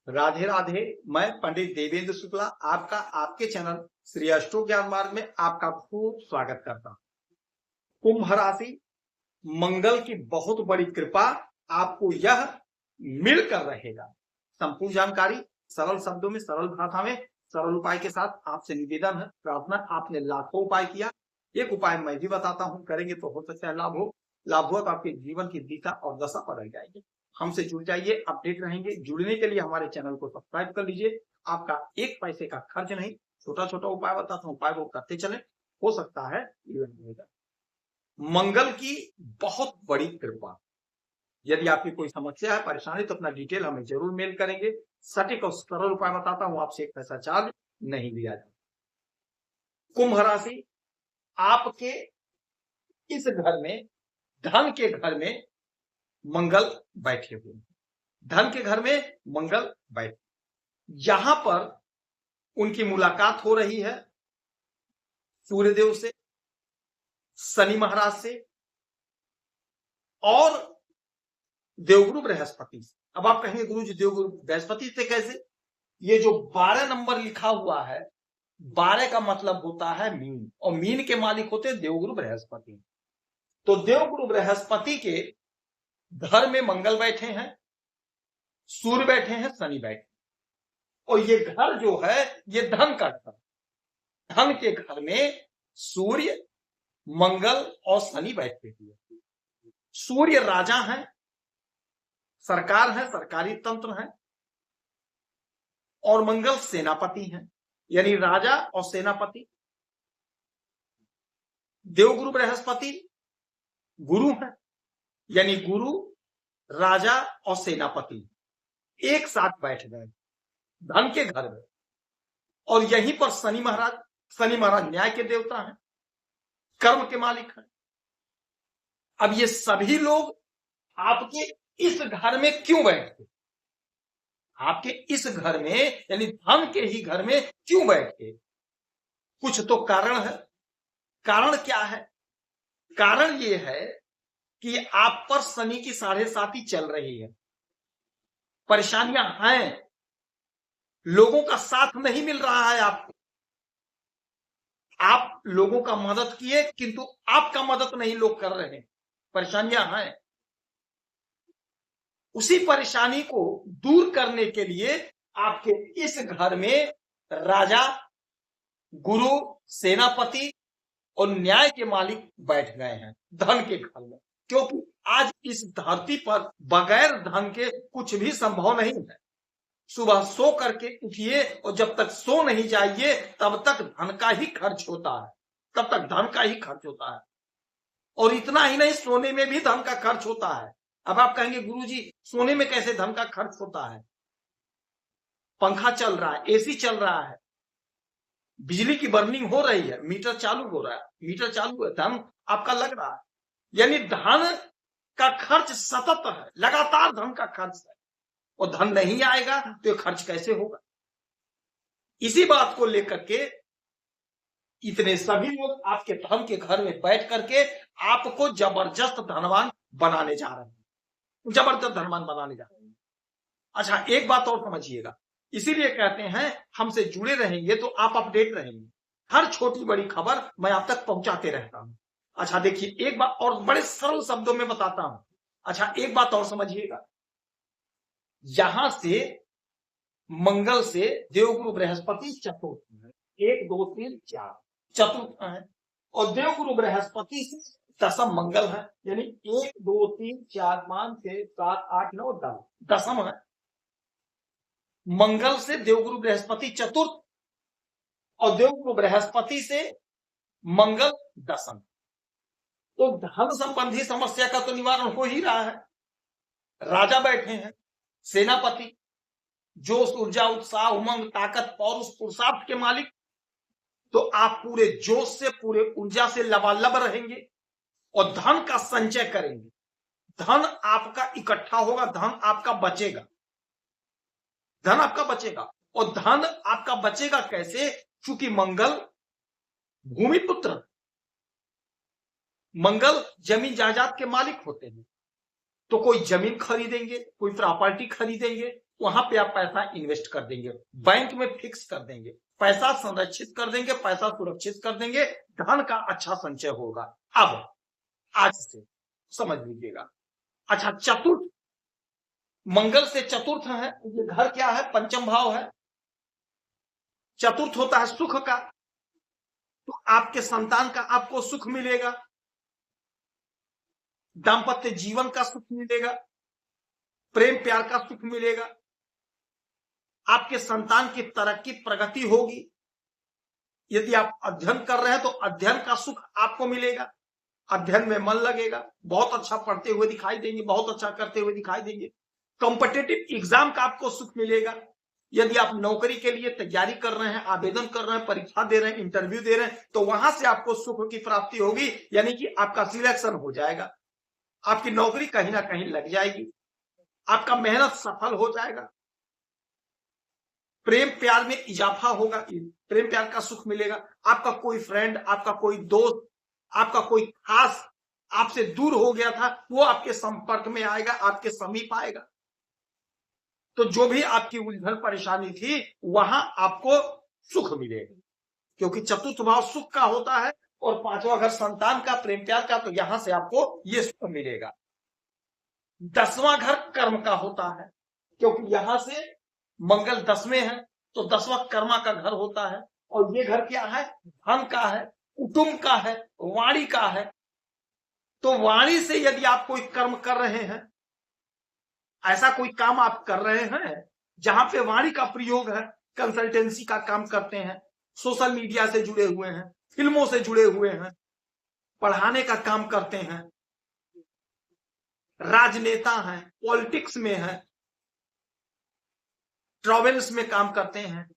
राधे राधे। मैं पंडित देवेंद्र शुक्ला आपका आपके चैनल श्री अष्टो ज्ञान मार्ग में आपका खूब स्वागत करता हूं। कुंभ राशि, मंगल की बहुत बड़ी कृपा आपको यह मिलकर रहेगा। संपूर्ण जानकारी सरल शब्दों में, सरल भाषा में, सरल उपाय के साथ आपसे निवेदन है, प्रार्थना। आपने लाखों उपाय किया, एक उपाय मैं भी बताता हूं, करेंगे तो हो सकता है लाभ हो। लाभ हुआ तो आपके जीवन की दिशा और दशा बदल जाएगी। हमसे जुड़ जाइए, अपडेट रहेंगे। जुड़ने के लिए हमारे चैनल को सब्सक्राइब कर लीजिए। आपका एक पैसे का खर्च नहीं, छोटा छोटा उपाय बताता हूं, उपाय को करते चले, हो सकता है मंगल की बहुत बड़ी कृपा। यदि आपकी कोई समस्या है, परेशानी, तो अपना डिटेल हमें जरूर मेल करेंगे। सटीक और सरल उपाय बताता हूं, आपसे एक पैसा चार्ज नहीं लिया जाता। कुंभ राशि, आपके इस घर में, धन के घर में मंगल बैठे हुए, धन के घर में मंगल बैठे, यहां पर उनकी मुलाकात हो रही है सूर्यदेव से, शनि महाराज से और देवगुरु बृहस्पति से। अब आप कहेंगे गुरु जी देवगुरु बृहस्पति से कैसे? ये जो 12 नंबर लिखा हुआ है, 12 का मतलब होता है मीन, और मीन के मालिक होते हैं देवगुरु बृहस्पति। तो देवगुरु बृहस्पति के घर में मंगल बैठे हैं, सूर्य बैठे हैं, शनि बैठे, और ये घर जो है ये धन का घर। धन के घर में सूर्य, मंगल और शनि बैठे हुए। सूर्य राजा है, सरकार है, सरकारी तंत्र है, और मंगल सेनापति है, यानी राजा और सेनापति। देवगुरु बृहस्पति गुरु है, यानी गुरु, राजा और सेनापति एक साथ बैठ गए धन के घर में। और यहीं पर शनि महाराज न्याय के देवता हैं, कर्म के मालिक हैं। अब ये सभी लोग आपके इस घर में क्यों बैठते? आपके इस घर में, यानी धन के ही घर में क्यों बैठते? कुछ तो कारण है। कारण क्या है? कारण ये है कि आप पर शनि की 7.5 चल रही है, परेशानियां हैं, लोगों का साथ नहीं मिल रहा है आपको। आप लोगों का मदद किए किंतु आपका मदद नहीं लोग कर रहे, परेशानियां हैं। उसी परेशानी को दूर करने के लिए आपके इस घर में राजा, गुरु, सेनापति और न्याय के मालिक बैठ गए हैं धन के घर में। क्योंकि आज इस धरती पर बगैर धन के कुछ भी संभव नहीं है। सुबह सो करके उठिए और जब तक सो नहीं जाइए तब तक धन का ही खर्च होता है, तब तक धन का ही खर्च होता है। और इतना ही नहीं, सोने में भी धन का खर्च होता है। अब आप कहेंगे गुरुजी सोने में कैसे धन का खर्च होता है? पंखा चल रहा है, एसी चल रहा है, बिजली की बर्निंग हो रही है, मीटर चालू हो रहा है, मीटर चालू है, धन आपका लग रहा है, यानी धन का खर्च सतत है, लगातार धन का खर्च है। और धन नहीं आएगा तो ये खर्च कैसे होगा? इसी बात को लेकर के इतने सभी लोग आपके धन के घर में बैठ करके आपको जबरदस्त धनवान बनाने जा रहे हैं, जबरदस्त धनवान बनाने जा रहे हैं। अच्छा, एक बात और समझिएगा, इसीलिए कहते हैं हमसे जुड़े रहेंगे तो आप अपडेट रहेंगे। हर छोटी बड़ी खबर मैं आप तक पहुंचाते रहता हूं। अच्छा देखिए, एक बात और बड़े सरल शब्दों में बताता हूं। अच्छा, एक बात और समझिएगा, यहां से मंगल से देवगुरु बृहस्पति चतुर्थ है, 1 2 3 4 चतुर्थ है, और देवगुरु बृहस्पति से दशम मंगल है, यानी 1 2 3 4 5 6 7 8 9 10 दशम है। मंगल से देवगुरु बृहस्पति चतुर्थ और देवगुरु बृहस्पति से मंगल दशम। तो धन संबंधी समस्या का तो निवारण हो ही रहा है। राजा बैठे हैं, सेनापति, जोश, ऊर्जा, उत्साह, उमंग, ताकत, पौरुष, पुरुषार्थ के मालिक। तो आप पूरे जोश से, पूरे ऊर्जा से लबालब रहेंगे और धन का संचय करेंगे। धन आपका इकट्ठा होगा, धन आपका बचेगा, धन आपका बचेगा। और धन आपका बचेगा कैसे? चूंकि मंगल भूमि पुत्र, मंगल जमीन जायदाद के मालिक होते हैं। तो कोई जमीन खरीदेंगे, कोई प्रॉपर्टी खरीदेंगे, वहां पे आप पैसा इन्वेस्ट कर देंगे, बैंक में फिक्स कर देंगे, पैसा संरक्षित कर देंगे, पैसा सुरक्षित कर देंगे, धन का अच्छा संचय होगा। अब आज से समझ लीजिएगा। अच्छा, चतुर्थ, मंगल से चतुर्थ है, ये घर क्या है? पंचम भाव है। चतुर्थ होता है सुख का, तो आपके संतान का आपको सुख मिलेगा, दाम्पत्य जीवन का सुख मिलेगा, प्रेम प्यार का सुख मिलेगा, आपके संतान की तरक्की प्रगति होगी। यदि आप अध्ययन कर रहे हैं तो अध्ययन का सुख आपको मिलेगा, अध्ययन में मन लगेगा, बहुत अच्छा पढ़ते हुए दिखाई देंगे, बहुत अच्छा करते हुए दिखाई देंगे। कॉम्पिटिटिव एग्जाम का आपको सुख मिलेगा। यदि आप नौकरी के लिए तैयारी कर रहे हैं, आवेदन कर रहे हैं, परीक्षा दे रहे हैं, इंटरव्यू दे रहे हैं, तो वहां से आपको सुख की प्राप्ति होगी, यानी कि आपका सिलेक्शन हो जाएगा, आपकी नौकरी कहीं ना कहीं लग जाएगी, आपका मेहनत सफल हो जाएगा, प्रेम प्यार में इजाफा होगा, प्रेम प्यार का सुख मिलेगा। आपका कोई फ्रेंड, आपका कोई दोस्त, आपका कोई खास आपसे दूर हो गया था, वो आपके संपर्क में आएगा, आपके समीप आएगा। तो जो भी आपकी उलझन परेशानी थी, वहां आपको सुख मिलेगा, क्योंकि चतुर्थ भाव सुख का होता है और पांचवा घर संतान का, प्रेम प्यार का, तो यहां से आपको ये सुख मिलेगा। 10वां घर कर्म का होता है, क्योंकि यहां से मंगल 10वें है, तो 10वां कर्मा का घर होता है। और ये घर क्या है? धन का है, कुटुंब का है, वाणी का है। तो वाणी से यदि आप कोई कर्म कर रहे हैं, ऐसा कोई काम आप कर रहे हैं जहां पे वाणी का प्रयोग है, कंसल्टेंसी का काम करते हैं, सोशल मीडिया से जुड़े हुए हैं, फिल्मों से जुड़े हुए हैं, पढ़ाने का काम करते हैं, राजनेता हैं, पॉलिटिक्स में हैं, ट्रेवल्स में काम करते हैं,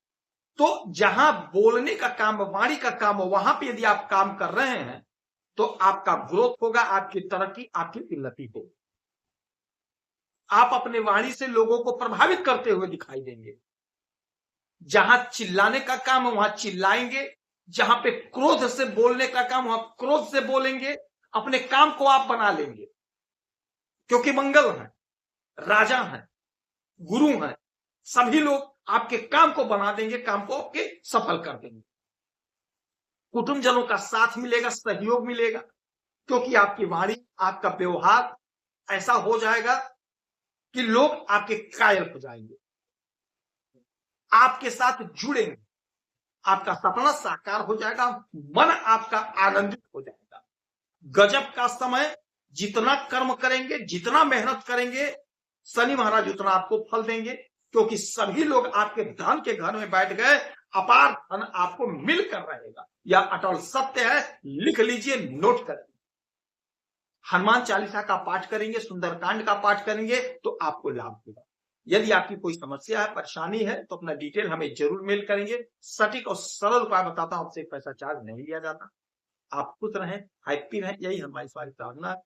तो जहां बोलने का काम, वाणी का काम, वहां पे यदि आप काम कर रहे हैं तो आपका ग्रोथ होगा, आपकी तरक्की, आपकी उन्नति होगी। आप अपने वाणी से लोगों को प्रभावित करते हुए दिखाई देंगे। जहां चिल्लाने का काम है वहां चिल्लाएंगे, जहां पे क्रोध से बोलने का काम वहां क्रोध से बोलेंगे, अपने काम को आप बना लेंगे, क्योंकि मंगल है, राजा है, गुरु है, सभी लोग आपके काम को बना देंगे, काम को आपके सफल कर देंगे। कुटुंबजनों का साथ मिलेगा, सहयोग मिलेगा, क्योंकि आपकी वाणी, आपका व्यवहार ऐसा हो जाएगा कि लोग आपके कायल हो जाएंगे, आपके साथ जुड़ेंगे, आपका सपना साकार हो जाएगा, मन आपका आनंदित हो जाएगा। गजब का समय, जितना कर्म करेंगे, जितना मेहनत करेंगे, शनि महाराज उतना आपको फल देंगे, क्योंकि सभी लोग आपके धन के घर में बैठ गए, अपार धन आपको मिलकर रहेगा। यह अटल सत्य है, लिख लीजिए, नोट करें। हनुमान चालीसा का पाठ करेंगे, सुंदरकांड का पाठ करेंगे, तो आपको लाभ होगा। यदि आपकी कोई समस्या है, परेशानी है, तो अपना डिटेल हमें जरूर मेल करेंगे। सटीक और सरल उपाय बताता हूं, आपसे पैसा चार्ज नहीं लिया जाता। आप खुश रहें, हैप्पी रहें, यही हमारी सारी प्रार्थना है।